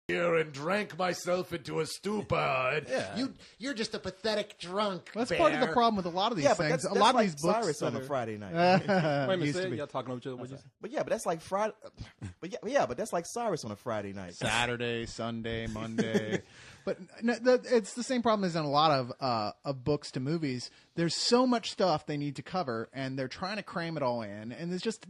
here and drank myself into a stupor. You're just a pathetic drunk. That's bear. part of the problem with a lot of these things. That's a lot like of these books Cyrus on that a are- Friday night. Wait a minute, Used to say, be. y'all talking over each other. What'd you say? But yeah, but that's like Friday. But that's like Cyrus on a Friday night. Saturday, Sunday, Monday. But no, it's the same problem as in a lot of books to movies. There's so much stuff they need to cover, and they're trying to cram it all in. And there's just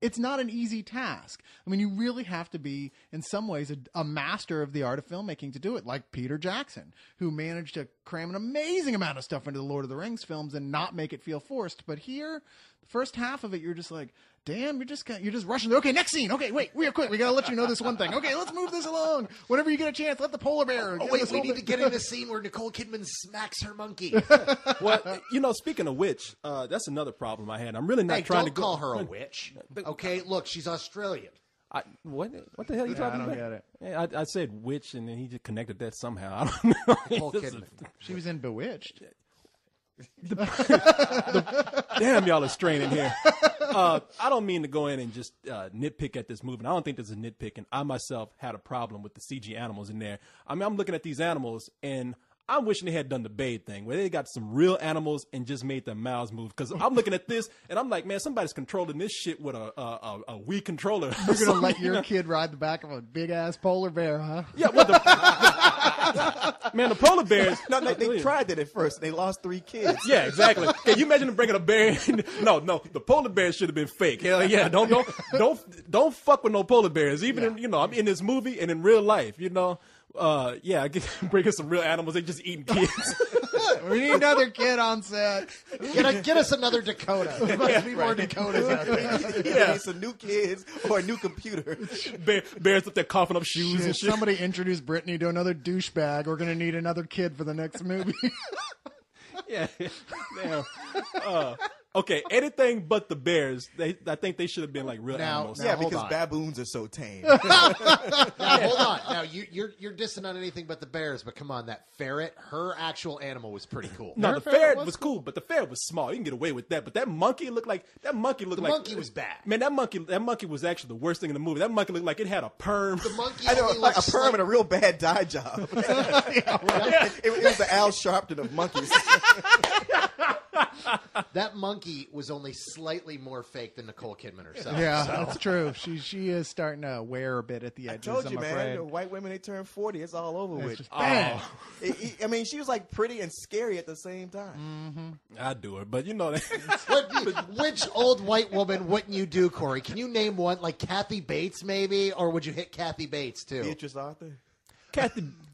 it's not an easy task. I mean, you really have to be, in some ways, a master of the art of filmmaking to do it, like Peter Jackson, who managed to cram an amazing amount of stuff into the Lord of the Rings films and not make it feel forced. But here, the first half of it, you're just like, damn, you're just rushing. Okay, next scene. Okay, wait, real quick. We got to let you know this one thing. Okay, let's move this along. Whenever you get a chance, let the polar bear. Oh, wait, we need to get in the scene where Nicole Kidman smacks her monkey. Well, speaking of which, that's another problem I had. I'm really not Hey, trying don't to call her a witch. Okay, look, she's Australian. What the hell are you talking I don't about? get it. Yeah, I said witch, and then he just connected that somehow. I don't know. Nicole Kidman. She was in Bewitched. Damn, y'all are straining here. I don't mean to go in and just nitpick at this movie. And I don't think this is nitpicking. I myself had a problem with the CG animals in there. I mean, I'm looking at these animals, and I'm wishing they had done the Babe thing, where they got some real animals and just made their mouths move. Because I'm looking at this, and I'm like, man, somebody's controlling this shit with a Wii controller. You're going to let your kid ride the back of a big-ass polar bear, huh? Yeah, well, man, the polar bears. No, they tried that at first. They lost 3 kids. Yeah, exactly. Can you imagine them bringing a bear in? No, the polar bear should have been fake. Hell yeah, don't fuck with no polar bears. Even in, I'm in this movie and in real life, I get bringing some real animals. They just eating kids. We need another kid on set. Get us another Dakota. There must be more Dakotas out there. Yeah, some new kids or a new computer. Bears up there coughing up shoes and shit. Somebody introduce Brittany to another douchebag. We're going to need another kid for the next movie. Yeah, damn. Okay, anything but the bears. I think they should have been like real animals. Yeah, hold because on. baboons are so tame. Now, hold on. Now, you're dissing on anything but the bears, but come on, that ferret, her actual animal was pretty cool. No, the ferret was cool, but the ferret was small. You can get away with that. But that monkey looked like The monkey was bad. Man, that monkey was actually the worst thing in the movie. That monkey looked like it had a perm. The monkey I know, only like a looks perm and a real bad dye job. It was the Al Sharpton of monkeys. That monkey was only slightly more fake than Nicole Kidman herself. Yeah, that's true. She is starting to wear a bit at the I edges. told you, I'm man. afraid. The white women, they turn 40. It's all over It's with. just bang. I mean, she was like pretty and scary at the same time. I'd do it, but Which old white woman wouldn't you do, Corey? Can you name one? Like Kathy Bates, maybe? Or would you hit Kathy Bates, too? Beatrice Arthur.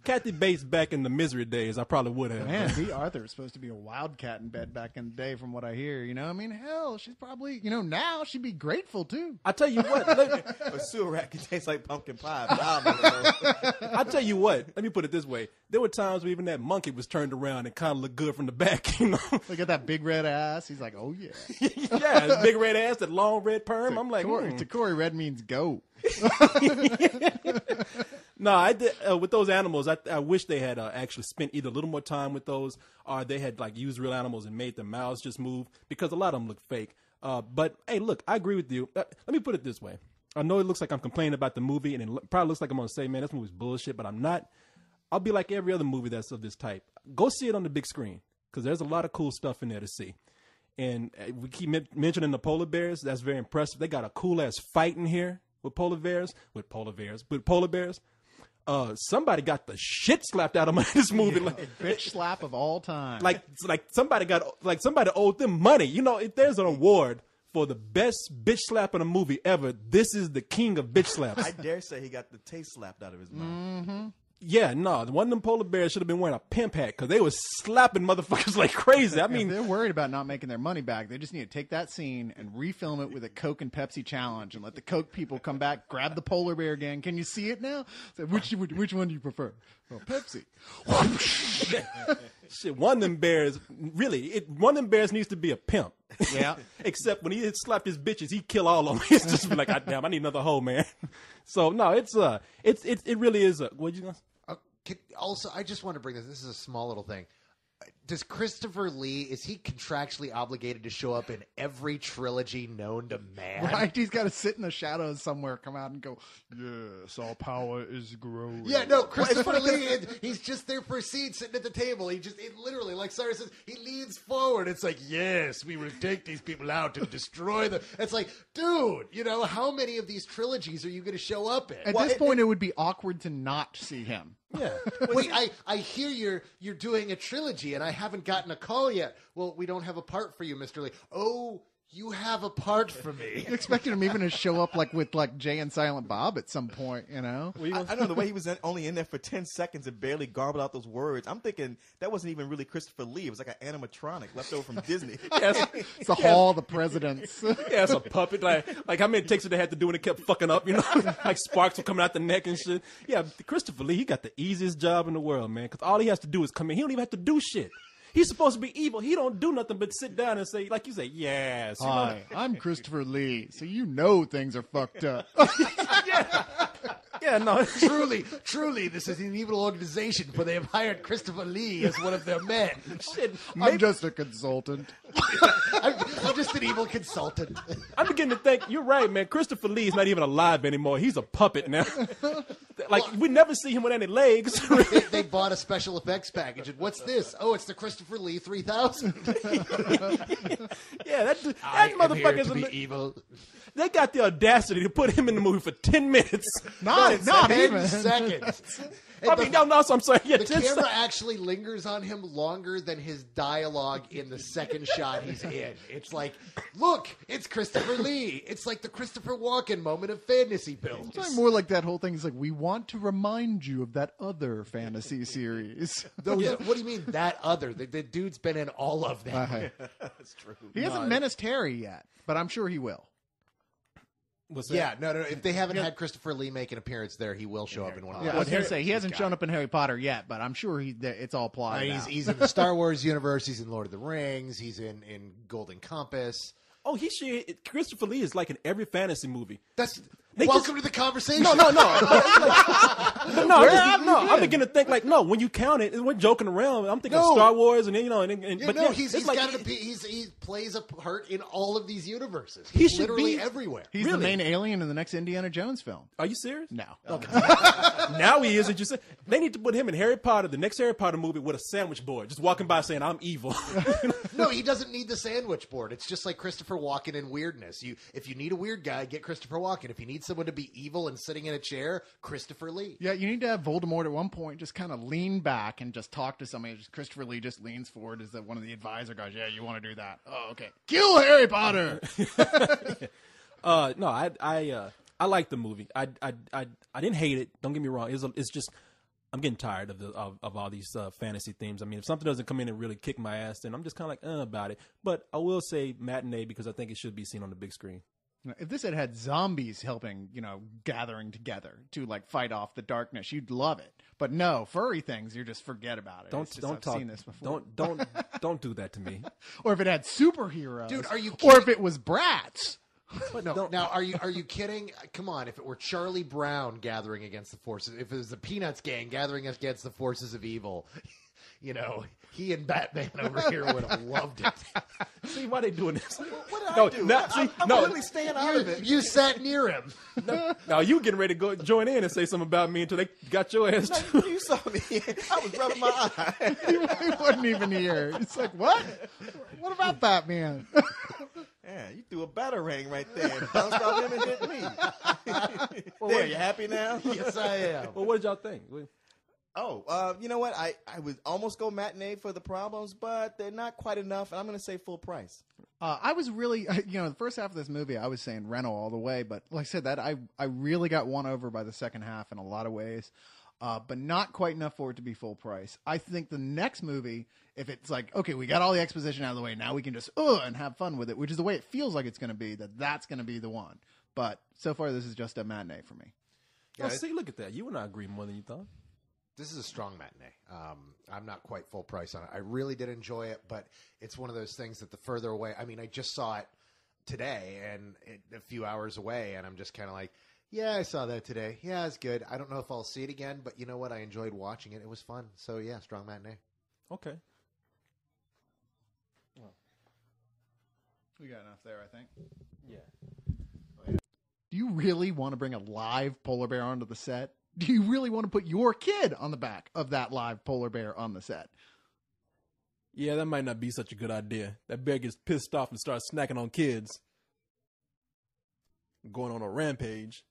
Kathy Bates back in the Misery days, I probably would have. Man, B. Arthur was supposed to be a wildcat in bed back in the day, from what I hear. I mean, hell, she's probably, now she'd be grateful, too. I tell you what, A sewer rat can taste like pumpkin pie. But I tell you what. Let me put it this way: there were times where even that monkey was turned around and kind of looked good from the back. Look at that big red ass. He's like, oh, yeah. Yeah, his big red ass, that long red perm. I'm like, To Corey, red means go. No, I did with those animals. I wish they had actually spent either a little more time with those, or they had like used real animals and made their mouths just move, because a lot of them look fake. But hey, look, I agree with you. Let me put it this way: I know it looks like I'm complaining about the movie, and it probably looks like I'm going to say, "Man, this movie's bullshit," but I'm not. I'll be like every other movie that's of this type. Go see it on the big screen, because there's a lot of cool stuff in there to see. And we keep mentioning the polar bears. That's very impressive. They got a cool ass fight in here with polar bears. Somebody got the shit slapped out of them in this movie. Bitch slap of all time. Like somebody owed them money. If there's an award for the best bitch slap in a movie ever, this is the king of bitch slaps. I dare say he got the taste slapped out of his mouth. Mm-hmm. Yeah, no, one of them polar bears should have been wearing a pimp hat, because they was slapping motherfuckers like crazy. I mean, they're worried about not making their money back. They just need to take that scene and refilm it with a Coke and Pepsi challenge, and let the Coke people come back, grab the polar bear again. Can you see it now? So which one do you prefer? Well, Pepsi. Shit, one of them bears needs to be a pimp. Yeah. Except when he slapped his bitches, he kill all of them. It's just like, God damn, I need another hoe, man. So no, it really is. What you gonna say? Also, I just want to bring this. This is a small little thing. does Christopher Lee, is he contractually obligated to show up in every trilogy known to man? Right? He's got to sit in the shadows somewhere, come out and go, yes, all power is growing. Yeah, no, Christopher Lee, he's just there for a seat, sitting at the table. It literally, like Cyrus says, he leans forward. It's like, yes, we will take these people out and destroy them. It's like, dude, how many of these trilogies are you going to show up in? At this point, it would be awkward to not see him. Yeah. Wait, I hear you're doing a trilogy, and I haven't gotten a call yet. Well, we don't have a part for you, Mr. Lee. Oh, you have a part for me. You expected him even to show up with Jay and Silent Bob at some point, I know the way he was only in there for 10 seconds and barely garbled out those words. I'm thinking that wasn't even really Christopher Lee. It was like an animatronic left over from Disney. It's the Hall of the Presidents. Yeah, it's a puppet. Like how many takes did they have to do when it kept fucking up? Like sparks were coming out the neck and shit. Yeah, Christopher Lee, he got the easiest job in the world, man. Because all he has to do is come in. He don't even have to do shit. He's supposed to be evil. He don't do nothing but sit down and say, like you say, yes. Hi, I'm Christopher Lee, so things are fucked up. Yeah, no. Truly, this is an evil organization, for they have hired Christopher Lee as one of their men. Shit. I'm just a consultant. I'm just an evil consultant. I'm beginning to think, you're right, man. Christopher Lee is not even alive anymore. He's a puppet now. We never see him with any legs. They bought a special effects package, and what's this? Oh, it's the Christopher Lee 3000. Yeah, that I am here motherfucker's to be evil. They got the audacity to put him in the movie for 10 minutes. Not even 10 seconds. I mean, no, I'm sorry. Yeah, The 10 camera seconds. actually lingers on him longer than his dialogue in the second shot he's in. It's like, look, it's Christopher Lee. It's like the Christopher Walken moment of fantasy films. It's like more like that whole thing is like, we want to remind you of that other fantasy series. What do you mean that other? The dude's been in all of them. That's true. He hasn't menaced Harry yet, but I'm sure he will. What's that? Yeah, no. If they haven't had Christopher Lee make an appearance there, he will show up in one of Yeah, them. I was going to say, he hasn't shown up in Harry Potter yet, but I'm sure it's all plotted out. He's in the Star Wars universe. He's in Lord of the Rings. He's in Golden Compass. Oh, Christopher Lee is like in every fantasy movie. Welcome to the conversation. No. I'm beginning to think when you count it, we're joking around. I'm thinking Star Wars, and he plays a part in all of these universes. He He's should literally be- everywhere. He's the main alien in the next Indiana Jones film. Are you serious? No. Now he is. As you said, they need to put him in Harry Potter, the next Harry Potter movie, with a sandwich board, just walking by saying, "I'm evil." No, he doesn't need the sandwich board. It's just like Christopher Walken in weirdness. If you need a weird guy, get Christopher Walken. If you need someone to be evil and sitting in a chair, Christopher Lee. Yeah, you need to have Voldemort at one point just kind of lean back and just talk to somebody. Just Christopher Lee just leans forward as one of the advisor guys. Yeah, you want to do that? Oh, okay. Kill Harry Potter. No, I like the movie. I didn't hate it. Don't get me wrong. It's just I'm getting tired of all these fantasy themes. I mean, if something doesn't come in and really kick my ass, then I'm just kind of like about it. But I will say matinee because I think it should be seen on the big screen. If this had zombies helping, gathering together to fight off the darkness, you'd love it. But no, furry things, you just forget about it. Don't talk. Seen this before. Don't do that to me. Or if it had superheroes, Dude, are you Or kidding? if it was brats. No, now are you kidding? Come on, if it were Charlie Brown gathering against the forces, if it was the Peanuts gang gathering against the forces of evil, he and Batman over here would have loved it. See why they doing this? What did I do? I'm really staying out of it. You sat near him. Now you getting ready to go join in and say something about me until they got your ass too. You saw me. I was rubbing my eye. He wasn't even here. It's like, what? What about Batman? Yeah, you threw a batarang right there and bounced off him and hit me. There, you happy now? Yes, I am. Well, what did y'all think? Oh, you know what? I would almost go matinee for the problems, but they're not quite enough, and I'm going to say full price. I was really, the first half of this movie, I was saying Renault all the way, but like I said, that I really got won over by the second half in a lot of ways, but not quite enough for it to be full price. I think the next movie, if it's like, okay, we got all the exposition out of the way, now we can just, and have fun with it, which is the way it feels like it's going to be, that's going to be the one. But so far, this is just a matinee for me. Yeah, see, look at that. You and I agree more than you thought. This is a strong matinee. I'm not quite full price on it. I really did enjoy it, but it's one of those things that the further away, I mean, I just saw it today and a few hours away, and I'm just kind of like, yeah, I saw that today. Yeah, it's good. I don't know if I'll see it again, but you know what? I enjoyed watching it. It was fun. So, yeah, strong matinee. Okay. We got enough there, I think. Yeah. Do you really want to bring a live polar bear onto the set? Do you really want to put your kid on the back of that live polar bear on the set? Yeah, that might not be such a good idea. That bear gets pissed off and starts snacking on kids. Going on a rampage.